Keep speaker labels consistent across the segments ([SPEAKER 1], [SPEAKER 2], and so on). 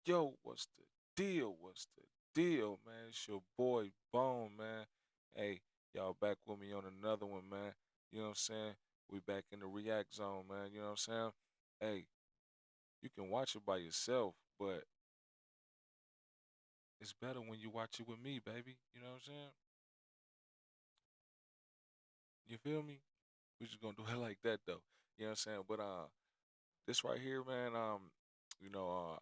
[SPEAKER 1] Yo, what's the deal? What's the deal, man? It's your boy Bone, man. Hey, y'all back with me on another one, man. You know what I'm saying? We back in the react zone, man. You know what I'm saying? Hey, you can watch it by yourself, but it's better when you watch it with me, baby. You know what I'm saying? You feel me? We just gonna do it like that though. You know what I'm saying? But this right here, man, you know,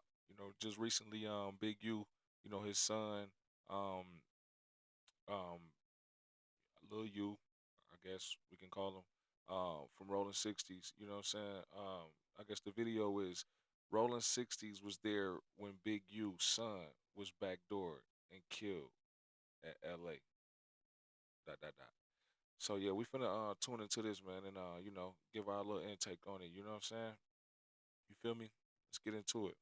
[SPEAKER 1] just recently, Big U, his son, um, um, Lil U, I guess we can call him, from Rolling 60s. You know what I'm saying? I guess the video is Rolling 60s was there when Big U's son was backdoored and killed at LA. Dot dot dot. So yeah, we finna tune into this, man, and give our little intake on it. You know what I'm saying? You feel me? Let's get into it.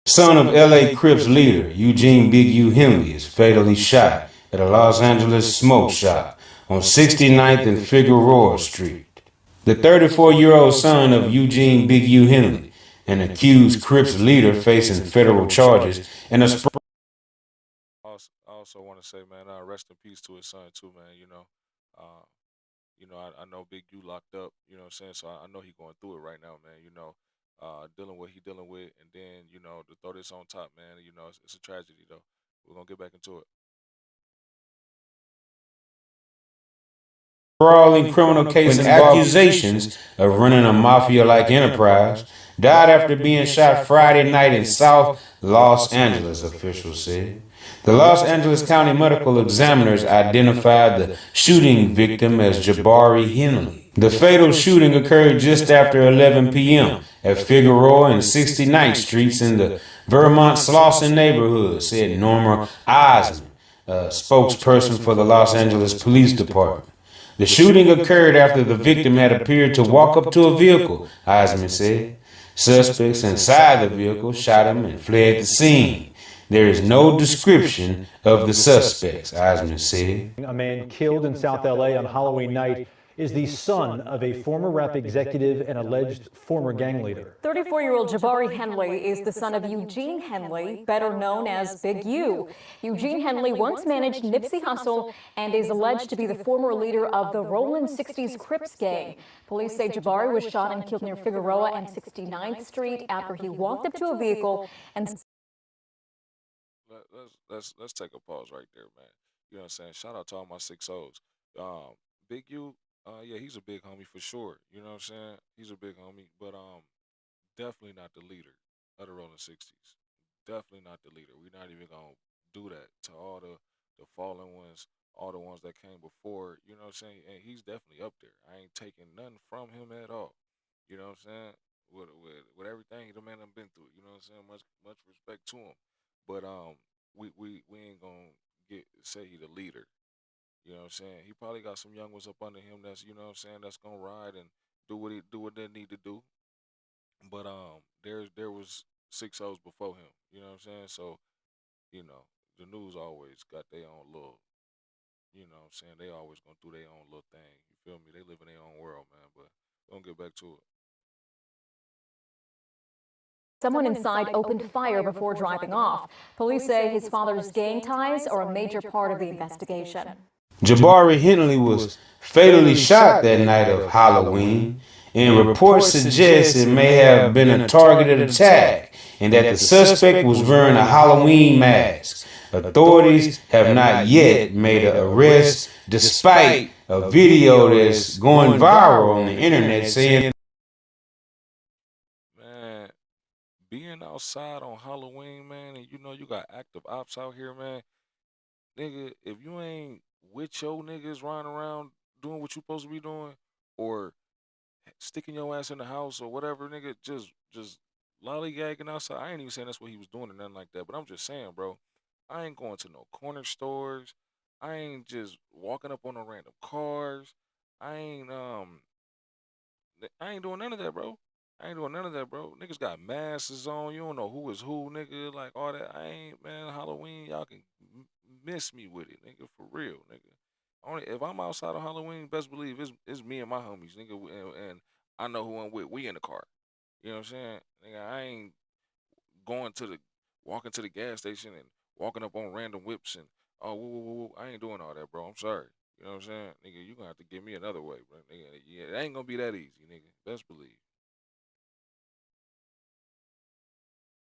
[SPEAKER 2] Son of LA Crips leader Eugene Big U Henley is fatally shot at a Los Angeles smoke shop on 69th and Figueroa Street. The 34-year-old son of Eugene Big U Henley, an accused Crips leader facing federal charges and a
[SPEAKER 1] I also want to say, man, rest in peace to his son too, man. Uh, I know Big U locked up. You know what I'm saying? So I know he going through it right now, man. Dealing with what he dealing with, and then to throw this on top, man. It's a tragedy though. We're gonna get back into it.
[SPEAKER 2] sprawling criminal case with accusations of running a mafia-like enterprise, died after being shot Friday night in South Los Angeles, officials said. The Los Angeles County Medical Examiners identified the shooting victim as Jabari Henley. The fatal shooting occurred just after 11 p.m. at Figueroa and 69th Streets in the Vermont Slauson neighborhood, said Norma Osmond, a spokesperson for the Los Angeles Police Department. The shooting occurred after the victim had appeared to walk up to a vehicle, Osmond said. Suspects inside the vehicle shot him and fled the scene. There is no description of the suspects, Osmond said.
[SPEAKER 3] A man killed in South LA on Halloween night is the son of a former rap executive and alleged former gang leader.
[SPEAKER 4] 34-year-old Jabari Henley is the son of Eugene Henley, better known as Big U. Eugene Henley once managed Nipsey Hussle and is alleged to be the former leader of the Rollin' 60s Crips gang. Police say Jabari was shot and killed near Figueroa and 69th Street after he walked up to a vehicle and
[SPEAKER 1] Let's take a pause right there, man. You know what I'm saying? Shout out to all my six O's. Big U, yeah, he's a big homie for sure. You know what I'm saying? He's a big homie, but definitely not the leader of the Rolling 60s. Definitely not the leader. We're not even gonna do that to all the fallen ones, all the ones that came before. You know what I'm saying? And he's definitely up there. I ain't taking nothing from him at all. You know what I'm saying? With everything the man done been through. You know what I'm saying? Much respect to him. But we ain't gonna get say he the leader. You know what I'm saying? He probably got some young ones up under him that's what I'm saying, that's gonna ride and do what they need to do. But there was six O's before him. You know what I'm saying? So, you know, the news always got their own little, what I'm saying, they always gonna do their own little thing. You feel me? They live in their own world, man. But we're gonna get back to it.
[SPEAKER 4] someone inside opened fire before driving off. Police say his father's gang ties are a major part of the investigation.
[SPEAKER 2] Jabari Henley was fatally shot that night of Halloween, and reports suggest it may have been a targeted attack and that the suspect was wearing a Halloween mask. Authorities have not yet made an arrest, despite a video that's going viral on the internet saying
[SPEAKER 1] Man, being outside on Halloween, man, and you got active ops out here, man. Nigga, if you ain't with your niggas running around doing what you supposed to be doing, or sticking your ass in the house or whatever, nigga, just lollygagging outside. I ain't even saying that's what he was doing or nothing like that, but I'm just saying, bro, I ain't going to no corner stores. I ain't just walking up on no random cars. I ain't I ain't doing none of that, bro. I ain't doing none of that, bro. Niggas got masks on. You don't know who is who, nigga. Like all that. I ain't, man. Halloween, y'all can miss me with it, nigga. For real, nigga. Only if I'm outside of Halloween, best believe it's me and my homies, nigga, and I know who I'm with. We in the car. You know what I'm saying? Nigga, I ain't walking to the gas station and walking up on random whips and oh, woo, woo, woo, woo. I ain't doing all that, bro. I'm sorry. You know what I'm saying, nigga? You gonna have to give me another way, bro. Nigga, yeah, it ain't gonna be that easy, nigga. Best believe.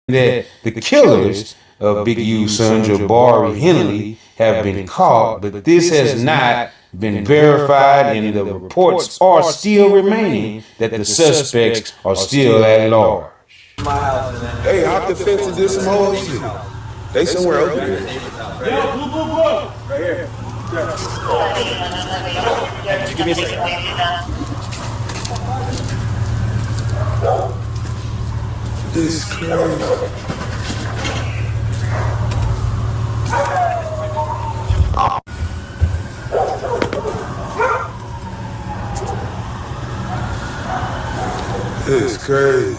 [SPEAKER 2] That the killers of Big U's son Jabari Henley have been caught, but this has not been verified, and the reports are still remaining that the suspects are still at large.
[SPEAKER 5] Hey, hop the fence and do some whole shit. They somewhere over there. Right here. Give me a second. This is crazy. This is crazy.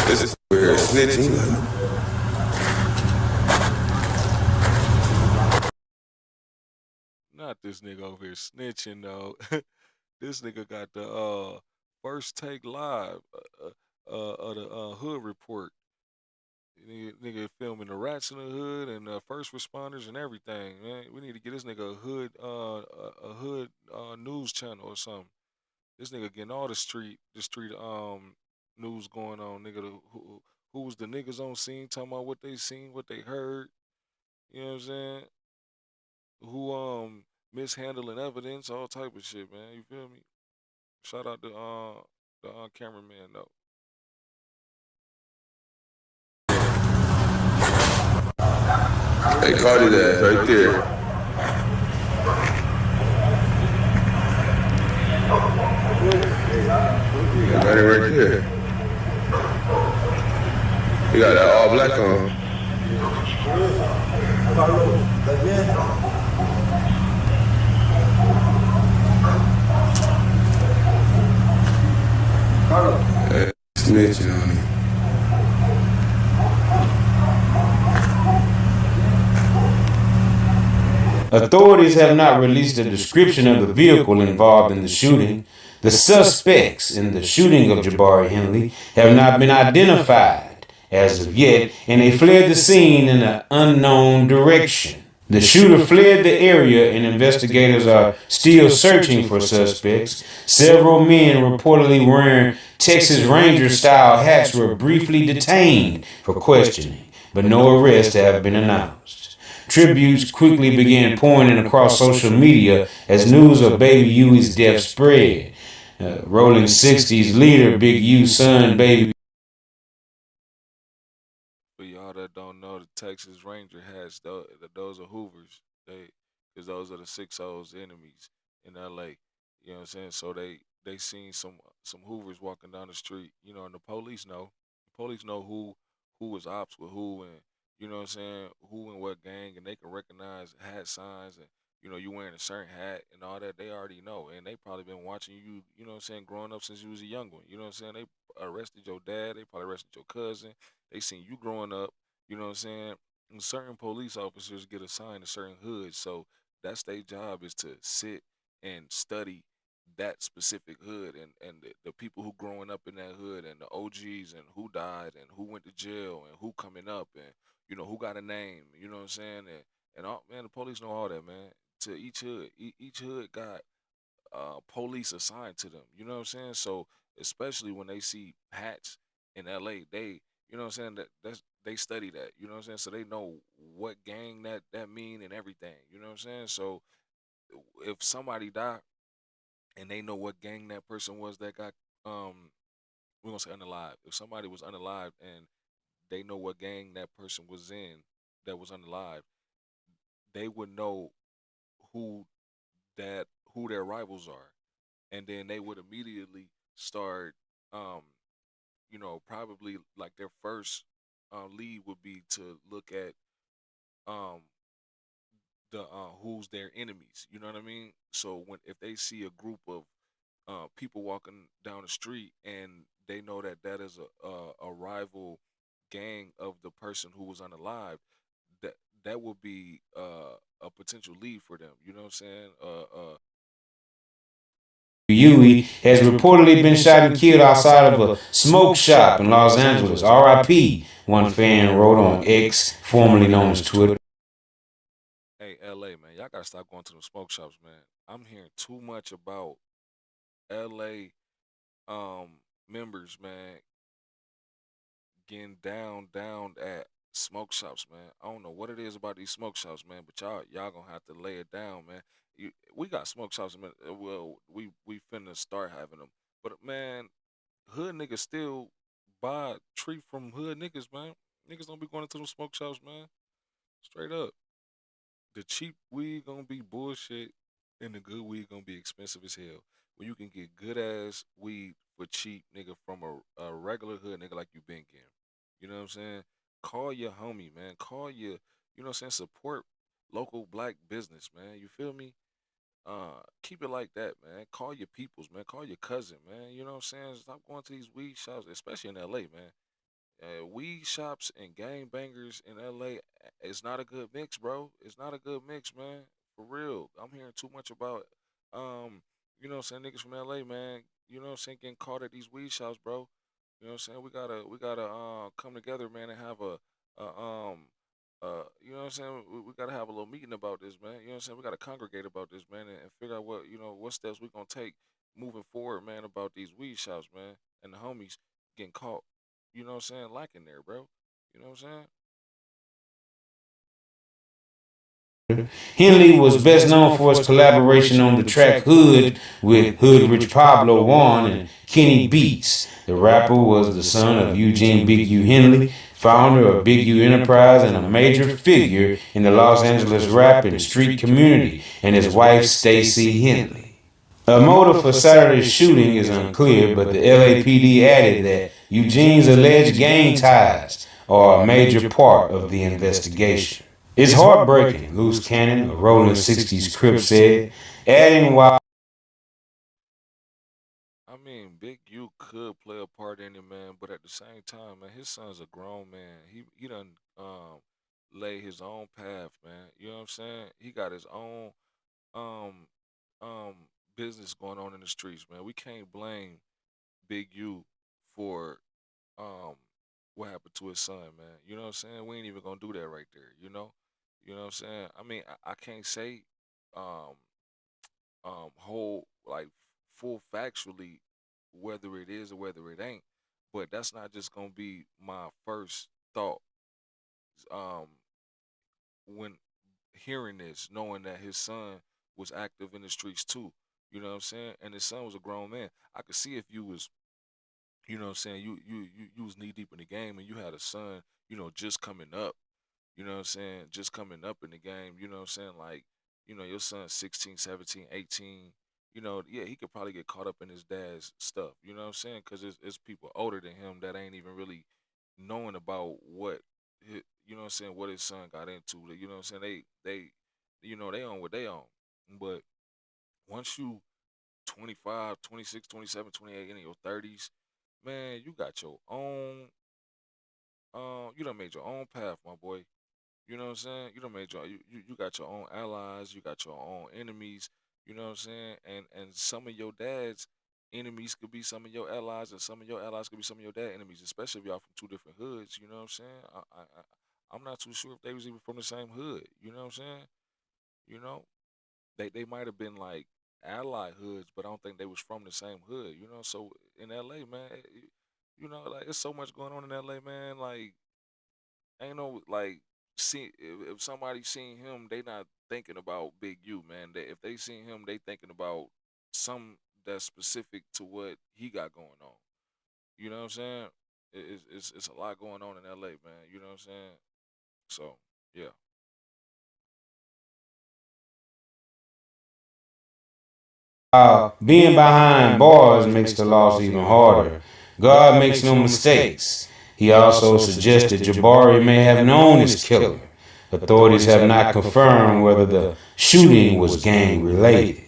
[SPEAKER 5] This is weird snitching.
[SPEAKER 1] Not this nigga over here snitching though. This nigga got the first take live of the hood report. Nigga filming the rats in the hood and first responders and everything. Man, we need to get this nigga a hood news channel or something. This nigga getting all the street news going on. Nigga, who was the niggas on scene talking about what they seen, what they heard. You know what I'm saying? Who mishandling evidence, all type of shit, man. You feel me? Shout out to the cameraman though.
[SPEAKER 5] They caught his ass right there. Got it right there. He got that all black on. Hey, snitching on him.
[SPEAKER 2] Authorities have not released a description of the vehicle involved in the shooting. The suspects in the shooting of Jabari Henley have not been identified as of yet, and they fled the scene in an unknown direction. The shooter fled the area, and investigators are still searching for suspects. Several men reportedly wearing Texas Ranger-style hats were briefly detained for questioning, but no arrests have been announced. Tributes quickly began pouring in across social media as news of Baby Huey's death spread. Rolling 60s leader Big U's son, Baby.
[SPEAKER 1] For y'all that don't know, the Texas Ranger hats, those are Hoovers. Because those are the 6-0's enemies in L.A. You know what I'm saying? So they seen some Hoovers walking down the street. You know, and the police know. The police know who was ops with who, and you know what I'm saying, who and what gang, and they can recognize hat signs and you know you wearing a certain hat and all that. They already know, and they probably been watching you. You know what I'm saying, growing up since you was a young one. You know what I'm saying? They arrested your dad. They probably arrested your cousin. They seen you growing up. You know what I'm saying? And certain police officers get assigned to certain hoods, so that's their job is to sit and study that specific hood and the people who growing up in that hood and the OGs and who died and who went to jail and who coming up and you know who got a name. You know what I'm saying? And all, man, the police know all that, man. To each hood, each hood got police assigned to them. You know what I'm saying? So especially when they see hats in LA, they you know what I'm saying that's they study that. You know what I'm saying? So they know what gang that mean and everything. You know what I'm saying? So if somebody died and they know what gang that person was that got we're gonna say unalive. If somebody was unalive and they know what gang that person was in that was unalive, they would know who who their rivals are, and then they would immediately start, um, you know, probably like their first lead would be to look at um the who's their enemies. You know what I mean? So when if they see a group of people walking down the street and they know that that is a rival gang of the person who was unalive, that that would be a potential lead for them. You know what I'm saying?
[SPEAKER 2] Huey has reportedly been shot and killed outside of a smoke shop in Los Angeles. R.I.P., one fan wrote on X, formerly known as Twitter.
[SPEAKER 1] Hey, LA, man, y'all gotta stop going to them smoke shops, man. I'm hearing too much about LA members, man, getting down at smoke shops, man. I don't know what it is about these smoke shops, man, but y'all gonna have to lay it down, man. We got smoke shops, man. Well, we finna start having them, but man, hood niggas still buy treat from hood niggas, man. Niggas don't be going into them smoke shops, man. Straight up, the cheap weed gonna be bullshit, and the good weed gonna be expensive as hell. When you can get good ass weed for cheap, nigga, from a regular hood nigga like you been getting. You know what I'm saying? Call your homie, man. Call your, you know what I'm saying? Support local black business, man. You feel me? Keep it like that, man. Call your peoples, man. Call your cousin, man. You know what I'm saying? Stop going to these weed shops, especially in LA, man. Weed shops and gang bangers in LA, it's not a good mix, bro. It's not a good mix, man. For real. I'm hearing too much about um, you know what I'm saying, niggas from LA, man. You know what I'm saying, getting caught at these weed shops, bro. You know what I'm saying? We gotta come together, man, and have you know what I'm saying? We gotta have a little meeting about this, man. You know what I'm saying? We gotta congregate about this, man, and figure out what, you know, what steps we gonna take moving forward, man, about these weed shops, man, and the homies getting caught. You know what I'm saying? Lacking there, bro. You know what I'm saying?
[SPEAKER 2] Henley was best known for his collaboration on the track Hood with Hood Rich Pablo Juan and Kenny Beats. The rapper was the son of Eugene Big U Henley, founder of Big U Enterprise and a major figure in the Los Angeles rap and street community, and his wife Stacey Henley. A motive for Saturday's shooting is unclear, but the LAPD added that Eugene's alleged gang ties are a major part of the investigation. It's heartbreaking, Loose Cannon, a Rolling 60s Crip said, adding while
[SPEAKER 1] I mean, Big U could play a part in it, man, but at the same time, man, his son's a grown man. He done lay his own path, man. You know what I'm saying? He got his own um um business going on in the streets, man. We can't blame Big U for um what happened to his son, man. You know what I'm saying? We ain't even gonna do that right there, you know? You know what I'm saying? I mean, I can't say um whole like full factually whether it is or whether it ain't, but that's not just gonna be my first thought um when hearing this, knowing that his son was active in the streets too. You know what I'm saying? And his son was a grown man. I could see if you was, you know what I'm saying, you was knee deep in the game and you had a son, you know, just coming up, you know what I'm saying, just coming up in the game, you know what I'm saying, like, you know, your son's 16, 17, 18, you know, yeah, he could probably get caught up in his dad's stuff, you know what I'm saying, because it's people older than him that ain't even really knowing about what, you know what I'm saying, what his son got into, you know what I'm saying, you know, they on what they on, but once you 25, 26, 27, 28, in your 30s, man, you got your own, you done made your own path, my boy. You know what I'm saying? You done made you got your own allies, you got your own enemies, you know what I'm saying? And some of your dad's enemies could be some of your allies, and some of your allies could be some of your dad enemies, especially if y'all from two different hoods, you know what I'm saying? I'm not too sure if they was even from the same hood, you know what I'm saying? You know? They might have been like allied hoods, but I don't think they was from the same hood. You know, so in LA, man, you know, like it's so much going on in LA, man. Like ain't no like see if somebody seen him, they not thinking about Big U, man. If they seen him, they thinking about some that's specific to what he got going on. You know what I'm saying? It's a lot going on in LA, man. You know what I'm saying? So yeah.
[SPEAKER 2] being behind bars makes the loss even harder. God makes no mistakes. He also suggested Jabari may have known his killer. Authorities have not confirmed whether the shooting was gang related.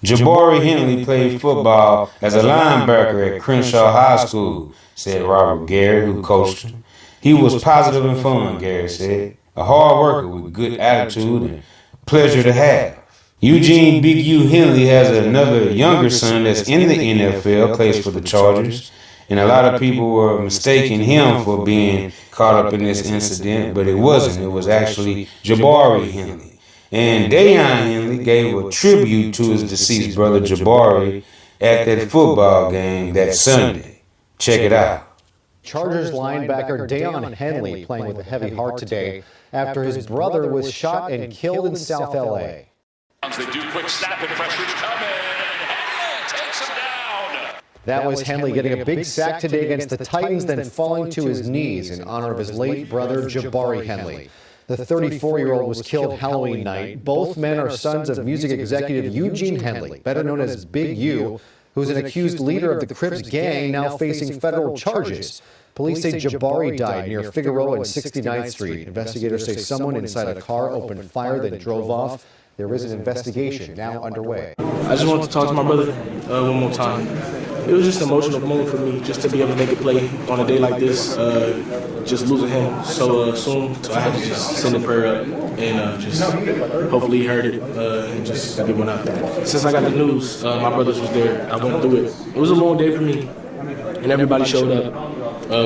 [SPEAKER 2] Jabari Henley played football as a linebacker at Crenshaw High School, said Robert Gary, who coached him. He was positive and fun, Gary said. A hard worker with good attitude and a pleasure to have. Eugene Big U Henley has another younger son that's in the NFL, plays for the Chargers. And a lot of people were mistaking him for being caught up in this incident, but it wasn't. It was actually Jabari Henley. And Deion Henley gave a tribute to his deceased brother Jabari at that football game that Sunday. Check it out.
[SPEAKER 3] Chargers linebacker Deion Henley playing with a heavy heart today after his brother was shot and killed in South LA.
[SPEAKER 6] They do quick snap and pressure's coming, and Henley takes him down.
[SPEAKER 3] That was Henley getting a big sack today against the Titans, then falling to his knees in honor of his late brother Jabari Henley. The 34-year-old was killed Halloween night. Both men are sons of music executive Eugene Henley, better known as Big U, who's an accused leader of the Crips gang now facing federal charges. Police say Jabari died near Figueroa and 69th Street. Investigators say someone inside a car opened fire, then drove off. There is an investigation now underway.
[SPEAKER 7] I just wanted to talk to my brother one more time. It was just an emotional moment for me just to be able to make a play on a day like this, just losing him so soon. So I had to just send a prayer up and just hopefully he heard it and just give one out. Since I got the news, my brothers was there. I went through it. It was a long day for me, and everybody showed up.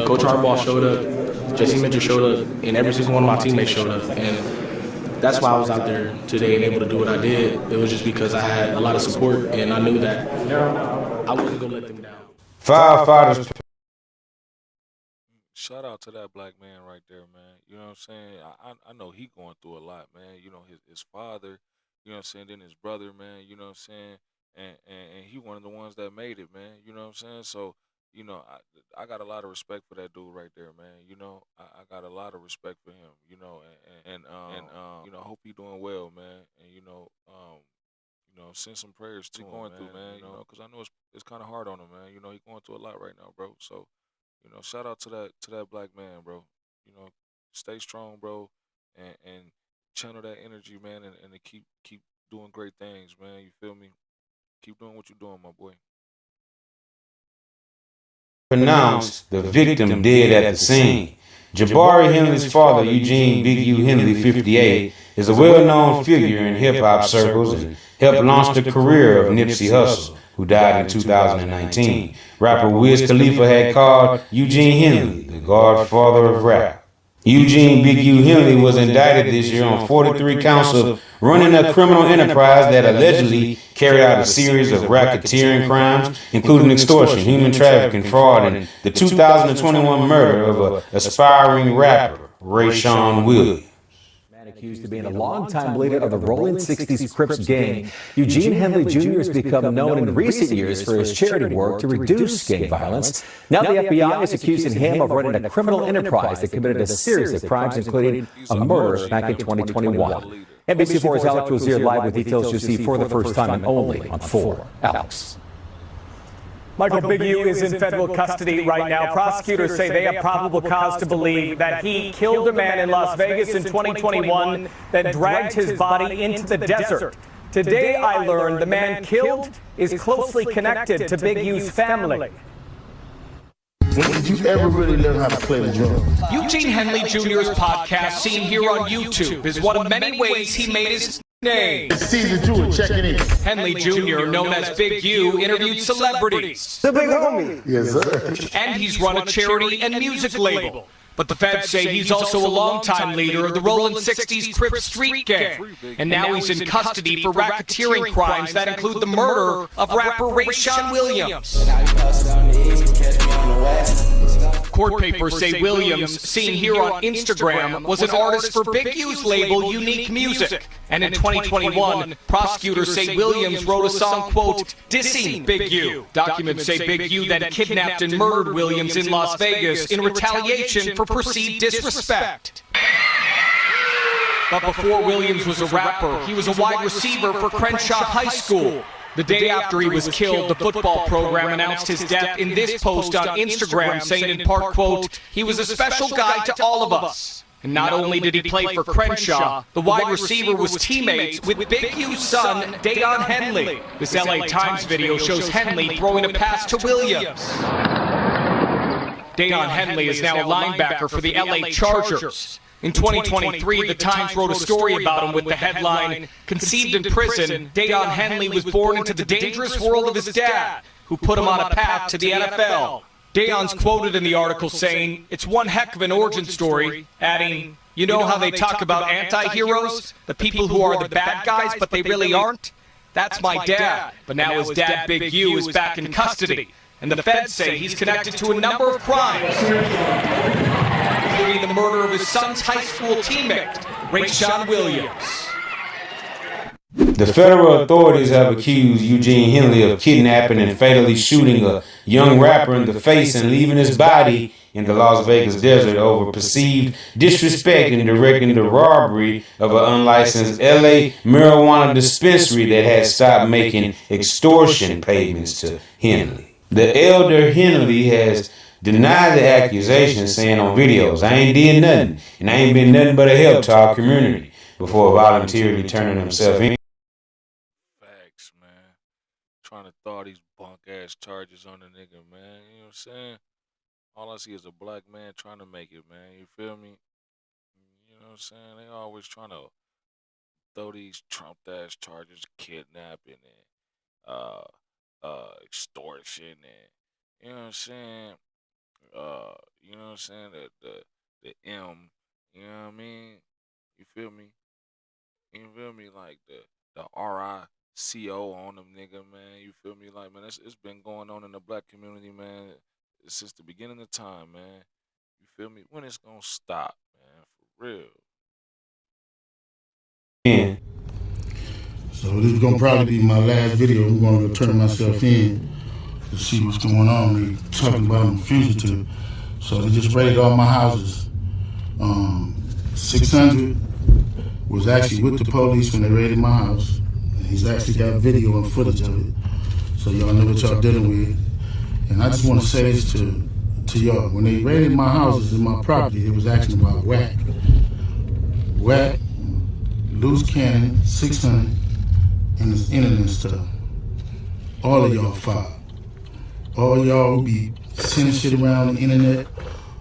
[SPEAKER 7] Coach Harbaugh showed up, Jesse Mitchell showed up, and every single one of my teammates showed up. And that's why I was out there today and able to do what I did. It was just because I had a lot of support, and I knew that I wasn't going to let them down.
[SPEAKER 2] Firefighters.
[SPEAKER 1] Shout out to that black man right there, man. You know what I'm saying? I know he going through a lot, man. You know, his father, you know what I'm saying, then his brother, man, you know what I'm saying? And he one of the ones that made it, man. You know what I'm saying? So, you know, I got a lot of respect for that dude right there, man. You know, I got a lot of respect for him, you know, and you know, I hope he doing well, man. And, you know, send some prayers to him, going through, man, you know, because I know it's kind of hard on him, man. You know, he going through a lot right now, bro. So, you know, shout out to that black man, bro. You know, stay strong, bro, and channel that energy, man, and to keep doing great things, man. You feel me? Keep doing what you're doing, my boy.
[SPEAKER 2] Pronounced the victim dead at the scene. Jabari Henley's father, Eugene Big U Henley, 58, is a well-known figure in hip-hop circles and helped launch the career of Nipsey Hussle, who died in 2019. Rapper Wiz Khalifa had called Eugene Henley the godfather of rap. Eugene Big U Henley was indicted this year on 43 counts of running a criminal enterprise that allegedly carried out a series of racketeering crimes, including extortion, human trafficking, fraud, and the 2021 murder of an aspiring rapper, Rayshawn Williams.
[SPEAKER 3] Accused of being a longtime leader of the Rolling 60s Crips gang, Eugene Henley Jr. has become known in recent years for his charity work to reduce gang violence. Now the FBI is accusing him of running a criminal enterprise that committed a series of crimes, including a murder back in 2021. NBC4's Alex Wazir live with details you see for the first time and only on 4. Alex.
[SPEAKER 8] Michael, Big U is in federal custody right now. Prosecutors say they have probable cause to believe that he killed a man in Las Vegas in 2021, then dragged his body into the desert. Today I learned the man killed is closely connected to Big U's family.
[SPEAKER 9] When did you ever really learn how to play the drum?
[SPEAKER 10] Eugene Henley Jr.'s podcast, seen here on YouTube, is one of many ways he made his name.
[SPEAKER 9] It's Caesar Jewett checking in.
[SPEAKER 10] Henley Jr., known as Big U, interviewed celebrities.
[SPEAKER 9] The big homie. Yes, sir.
[SPEAKER 10] And he's run a charity and music label. But the feds say he's also a longtime leader of the Rolling 60s Crips street gang. And now he's in custody for racketeering crimes that include the murder of rapper Rayshawn Williams. Court papers say Williams, seen here on Instagram, was an artist for Big U's label Unique Music. And in 2021, prosecutors say Williams wrote a song, quote, dissing Big U. Documents say Big U then kidnapped and murdered Williams in Las Vegas in retaliation for perceived disrespect. But before Williams was a rapper, he was a wide receiver for Crenshaw High School. The day after he was killed, the football program announced his death in this post on Instagram, saying in part, quote, he was a special guy to all of us. And not only did he play for Crenshaw, the wide receiver was teammates with Big U's son, Deion Henley. This LA Times video shows Henley throwing a pass to Williams. Deion Henley is now a linebacker for the LA Chargers. In 2023, the Times wrote a story about him with the headline, "Conceived in Prison, Deion Henley was born into the dangerous world of his dad, who put him on a path to the NFL." Deion's quoted in the article saying, "It's one heck of an origin story," adding, "You know how they talk about anti-heroes? The people who are the bad guys, but they really aren't? That's my dad, but now his dad, Big U, is back in custody, and the feds say he's connected to a number of crimes, including the murder of his son's high school teammate, Rayshawn Williams."
[SPEAKER 2] The federal authorities have accused Eugene Henley of kidnapping and fatally shooting a young rapper in the face and leaving his body in the Las Vegas desert over perceived disrespect and directing the robbery of an unlicensed LA marijuana dispensary that had stopped making extortion payments to Henley. The elder Henley has denied the accusation, saying on videos, "I ain't did nothing, and I ain't been nothing but a help to our community," before voluntarily turning himself in.
[SPEAKER 1] Facts, man. Trying to throw these bunk ass charges on the nigga, man. You know what I'm saying? All I see is a black man trying to make it, man. You feel me? You know what I'm saying? They always trying to throw these Trump ass charges, kidnapping and extortion and you know what I'm saying? You know what I'm saying? The M, you know what I mean? You feel me? You feel me? Like the RICO on them nigga, man. You feel me? Like, man, it's been going on in the black community, man, since the beginning of time, man. You feel me? When it's gonna stop, man? For real.
[SPEAKER 2] Yeah.
[SPEAKER 9] So this is gonna probably be my last video. I'm gonna go turn myself in to see what's going on. They talking about I'm a fugitive. So they just raided all my houses. 600 was actually with the police when they raided my house. And he's actually got video and footage of it. So y'all know what y'all dealing with. And I just want to say this to y'all. When they raided my houses and my property, it was actually about Wack, Loose Cannon, 600, and this internet stuff. All of y'all filed. All y'all who be sending shit around the internet,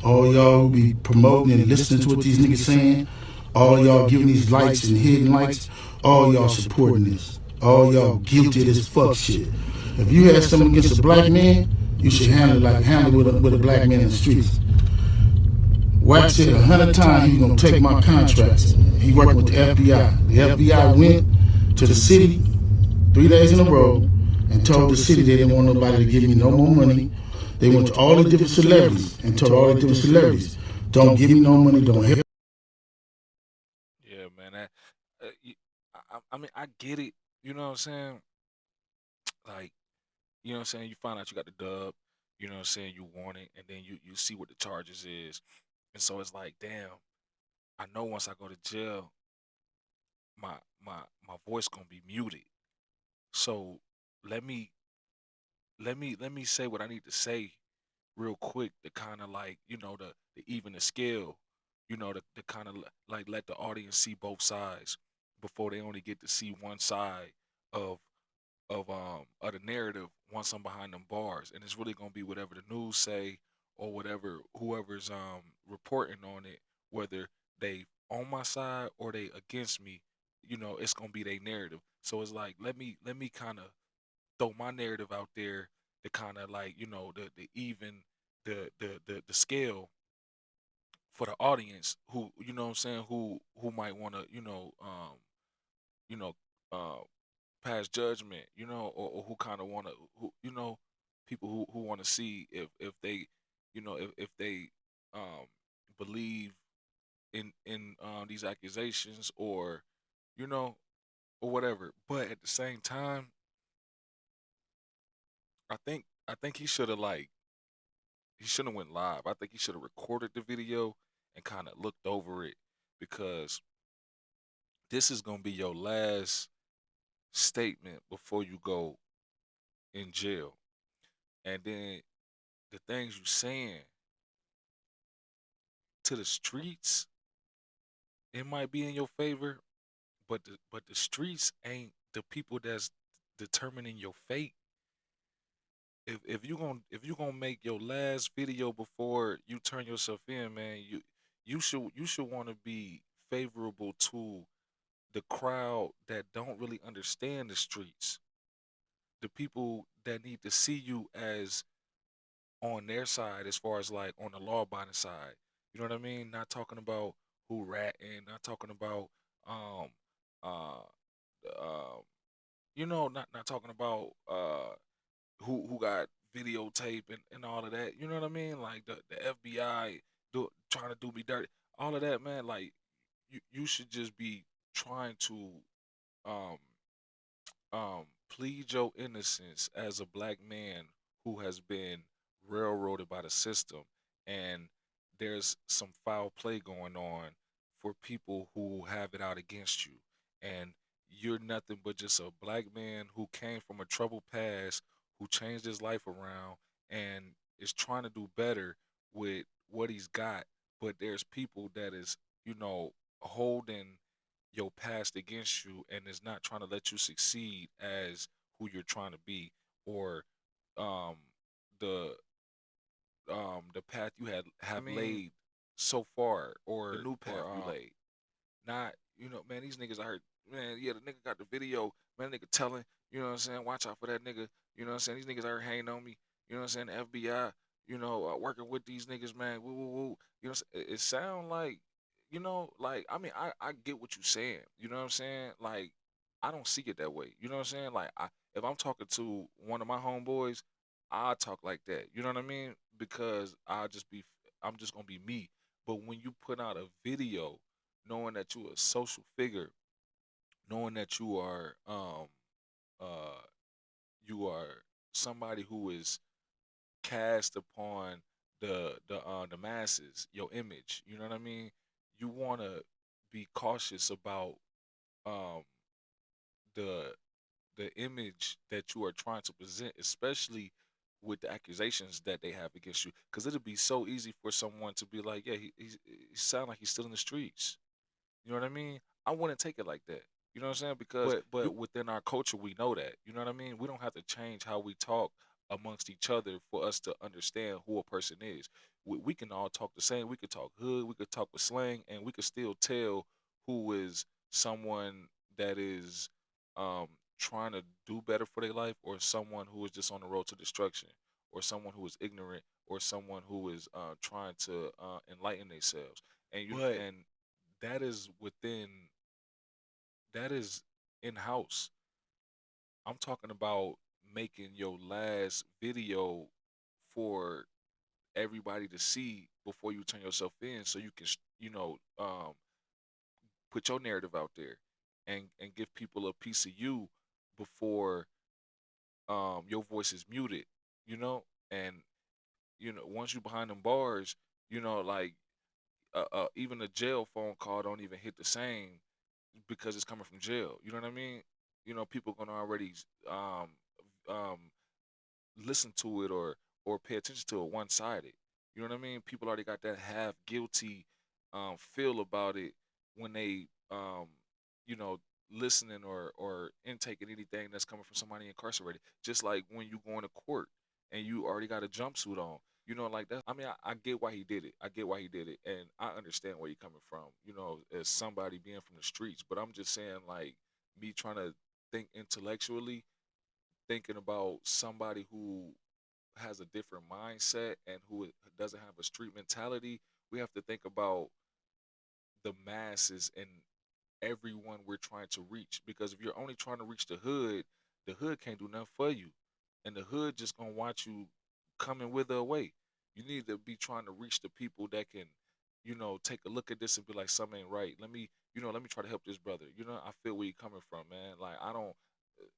[SPEAKER 9] all y'all who be promoting and listening to what these niggas saying, all y'all giving these likes and hidden likes, all y'all supporting this. All y'all guilty of this fuck shit. If you had something against a black man, you should handle it with a black man in the streets. Wack said 100 times he was gonna take my contracts. He working with the FBI. The FBI went to the city 3 days in a row and told the city they didn't want nobody to give me no more money. They went to all the different celebrities and told all the different celebrities, don't give me no money, don't help.
[SPEAKER 1] Yeah, man. I mean, I get it. You know what I'm saying? Like, you know what I'm saying? You find out you got the dub. You know what I'm saying? You want it, and then you see what the charges is, and so it's like, damn. I know once I go to jail, my voice gonna be muted. So let me say what I need to say real quick to kind of like, you know, to even the scale, you know, to kind of like let the audience see both sides before they only get to see one side of the narrative once I'm behind them bars. And it's really gonna be whatever the news say or whatever whoever's reporting on it, whether they on my side or they against me, you know, it's gonna be their narrative. So it's like let me kind of throw my narrative out there to kind of like, you know, the even the scale for the audience who, you know what I'm saying, who might want to, you know, pass judgment, you know, or who kind of want to, who, you know, people who want to see if they, you know, if they believe in these accusations or, you know, or whatever. But at the same time, I think he should have he shouldn't have went live. I think he should have recorded the video and kind of looked over it, because this is gonna be your last statement before you go in jail. And then the things you saying to the streets, it might be in your favor, but the streets ain't the people that's determining your fate. If you gonna make your last video before you turn yourself in, man, you should want to be favorable to the crowd that don't really understand the streets, the people that need to see you as on their side, as far as like on the law-abiding side. You know what I mean? Not talking about who ratting, not talking about uh you know, not talking about who got videotape and all of that. You know what I mean? Like the FBI trying to do me dirty. All of that, man. Like you should just be trying to um plead your innocence as a black man who has been railroaded by the system, and there's some foul play going on for people who have it out against you, and you're nothing but just a black man who came from a troubled past, who changed his life around and is trying to do better with what he's got. But there's people that is, you know, holding your past against you and is not trying to let you succeed as who you're trying to be, or um the the path you have laid so far, or the new path you laid. Not, you know, man, these niggas I heard, man, yeah, the nigga got the video, man, nigga telling, you know what I'm saying, watch out for that nigga, you know what I'm saying, these niggas are hanging on me, you know what I'm saying, the FBI, you know, working with these niggas, man, woo, woo, woo. You know, it sound like, you know, like, I mean, I get what you're saying, you know what I'm saying, like, I don't see it that way, you know what I'm saying, like, if I'm talking to one of my homeboys, I talk like that, you know what I mean, because I'm just gonna be me. But when you put out a video, knowing that you're a social figure, knowing that you are somebody who is cast upon the masses, your image, you know what I mean? You want to be cautious about the image that you are trying to present, especially with the accusations that they have against you, because it'll be so easy for someone to be like, yeah, he sound like he's still in the streets. You know what I mean? I wouldn't take it like that. You know what I'm saying? Because but within our culture, we know that. You know what I mean? We don't have to change how we talk amongst each other for us to understand who a person is. We can all talk the same. We could talk hood. We could talk with slang, and we could still tell who is someone that is trying to do better for their life, or someone who is just on the road to destruction, or someone who is ignorant, or someone who is trying to enlighten themselves. And and that is in-house. I'm talking about making your last video for everybody to see before you turn yourself in, so you can, you know, put your narrative out there and give people a piece of you before your voice is muted, you know. And you know, once you behind them bars, you know, like even a jail phone call don't even hit the same, because it's coming from jail. You know what I mean? You know, people gonna already listen to it or pay attention to it one-sided. You know what I mean? People already got that half guilty feel about it when they you know, listening or intaking anything that's coming from somebody incarcerated. Just like when you go into court and you already got a jumpsuit on, you know, like that. I mean, I get why he did it. I get why he did it, and I understand where you're coming from, you know, as somebody being from the streets. But I'm just saying, like, me trying to think intellectually, thinking about somebody who has a different mindset and who doesn't have a street mentality. We have to think about the masses and everyone we're trying to reach, because if you're only trying to reach the hood can't do nothing for you, and the hood just gonna watch you coming wither away. You need to be trying to reach the people that can, you know, take a look at this and be like, something ain't right. Let me try to help this brother. You know, I feel where you're coming from, man. Like, I don't,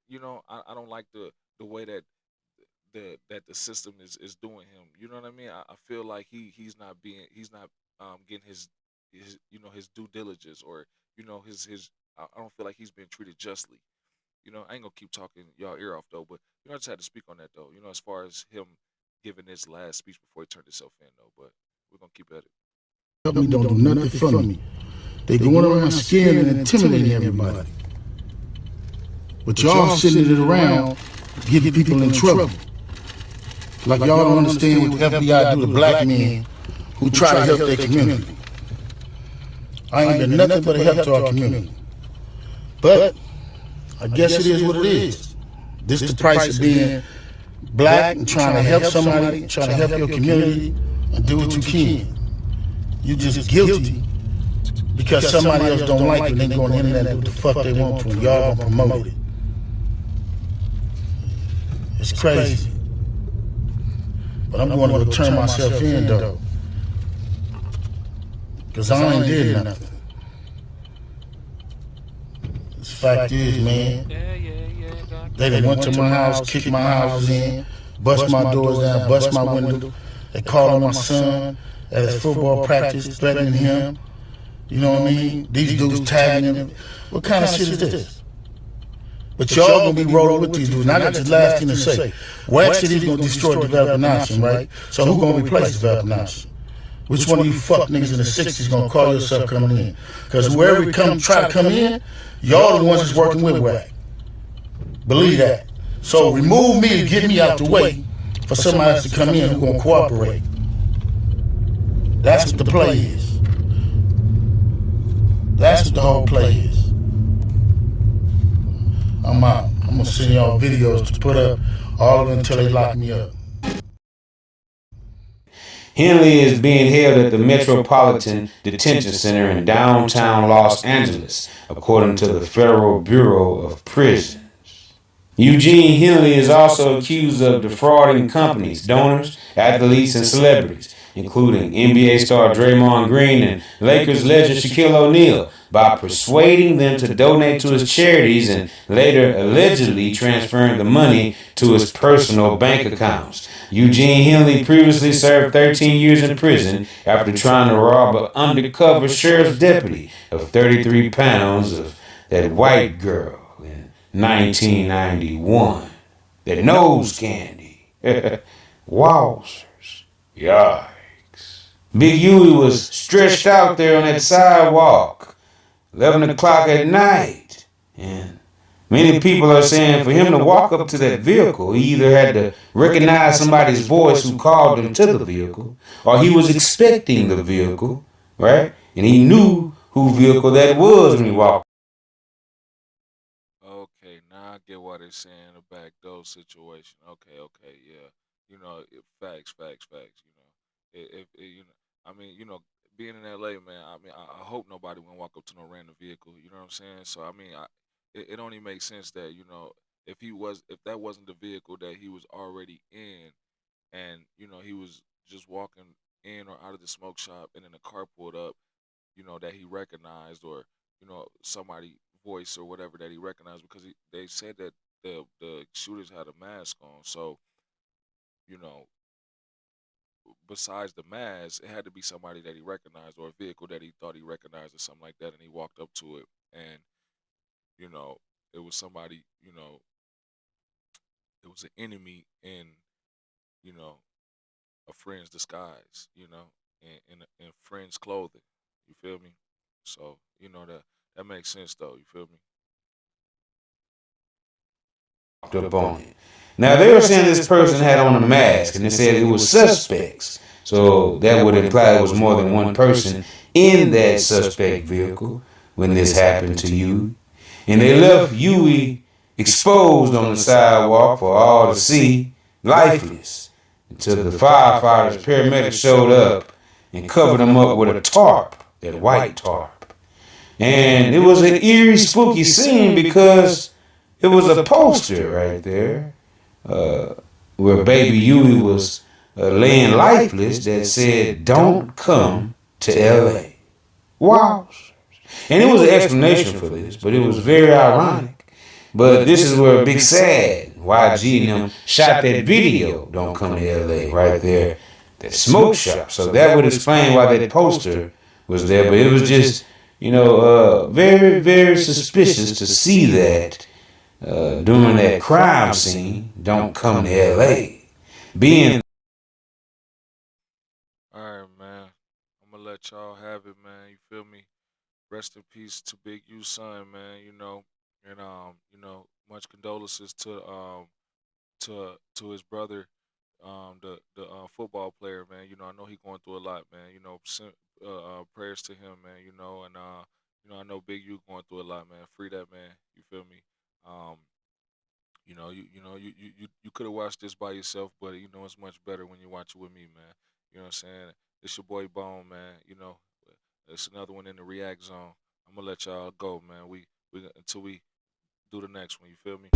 [SPEAKER 1] you know, I don't like the way that the system is doing him. You know what I mean? I feel like he's not getting his you know, his due diligence, or, you know, his I don't feel like he's being treated justly. You know, I ain't gonna keep talking y'all ear off though, but you know, I just had to speak on that though. You know, as far as him giving his last speech before he turned himself in though, but we're gonna keep at it.
[SPEAKER 9] Company don't do nothing for me. They going around scaring and intimidating everybody. But y'all sending it around, getting people in trouble. Like y'all don't understand what the FBI do to black men who try to help their community. I ain't been nothing but a help to our community. But I guess it is what it is. This is the price of being black and trying to help somebody, trying to help your community and do what you can. You just guilty because somebody else don't like you and they go on the internet and do what the fuck they want to and y'all gonna promote it. It's crazy. But I'm going to go turn myself in though. Cause I ain't did nothing. The fact is, man, they done went to my house, kicked my houses in, bust my doors down, bust my window. They called on my son at his football practice, threatening him. You know what I mean? These dudes tagging him. What kind of shit is this? But y'all gonna be rolling with these dudes. And I got this last thing to say. Wax City's gonna destroy developing option, right? So who gonna replace developing option? Which one of you fuck niggas in the 60s gonna call yourself coming in? Because whoever we try to come in, y'all the ones that's working with WAC. Believe that. So remove me to get me out the way for somebody else to come in who gonna cooperate. That's what the play is. That's what the whole play is. I'm out. I'm gonna send y'all videos to put up all of them until they lock me up.
[SPEAKER 2] Henley is being held at the Metropolitan Detention Center in downtown Los Angeles, according to the Federal Bureau of Prisons. Eugene Henley is also accused of defrauding companies, donors, athletes, and celebrities, including NBA star Draymond Green and Lakers legend Shaquille O'Neal, by persuading them to donate to his charities and later allegedly transferring the money to his personal bank accounts. Eugene Henley previously served 13 years in prison after trying to rob an undercover sheriff's deputy of 33 pounds of that white girl in 1991. That nose candy. Wowzers. Yikes. Big Huey was stretched out there on that sidewalk, 11 o'clock at night. And many people are saying for him to walk up to that vehicle, he either had to recognize somebody's voice who called him to the vehicle, or he was expecting the vehicle, right? And he knew who vehicle that was when he walked.
[SPEAKER 1] Okay, now I get what they're saying, a back door situation. Okay, yeah. You know, facts. You know, if you know, I mean, you know, being in LA, man. I mean, I hope nobody won't walk up to no random vehicle. You know what I'm saying? So I mean, it only makes sense that if that wasn't the vehicle that he was already in, and he was just walking in or out of the smoke shop, and then the car pulled up, that he recognized, or somebody voice or whatever that he recognized, because they said that the shooters had a mask on. So besides the mask, it had to be somebody that he recognized, or a vehicle that he thought he recognized, or something like that, and he walked up to it, and it was somebody, it was an enemy in a friend's disguise, in friend's clothing. You feel me? So that makes sense, though. You feel me?
[SPEAKER 2] Up on it. Now they were saying this person had on a mask, and they said it was suspects. So that would imply it was more than one person in that suspect vehicle when this happened to you. And they left Huey exposed on the sidewalk for all to see, lifeless, until the firefighters, paramedics showed up and covered him up with a tarp, that white tarp. And it was an eerie, spooky scene because it was a poster right there where baby Huey was laying lifeless that said, "Don't come to L.A." Wow. And it was an explanation for this, but it was very ironic. But this is where Big Sad, YG and them shot that video, "Don't Come to L.A." right there, that smoke shop. So that would explain why that poster was there. But it was just, very, very suspicious to see that during that crime scene, "Don't Come to L.A." Being.
[SPEAKER 1] All right, man. I'm gonna let y'all have it, man. You feel me? Rest in peace to Big U's son, man. And much condolences to his brother, the football player, man. I know he going through a lot, man. prayers to him, man. You know, and you know, I know Big U going through a lot, man. Free that man. You feel me? You know, you could have watched this by yourself, but you know it's much better when you watch it with me, man. You know what I'm saying? It's your boy Bone, man. You know, it's another one in the React Zone. I'm gonna let y'all go, man. We until we do the next one. You feel me?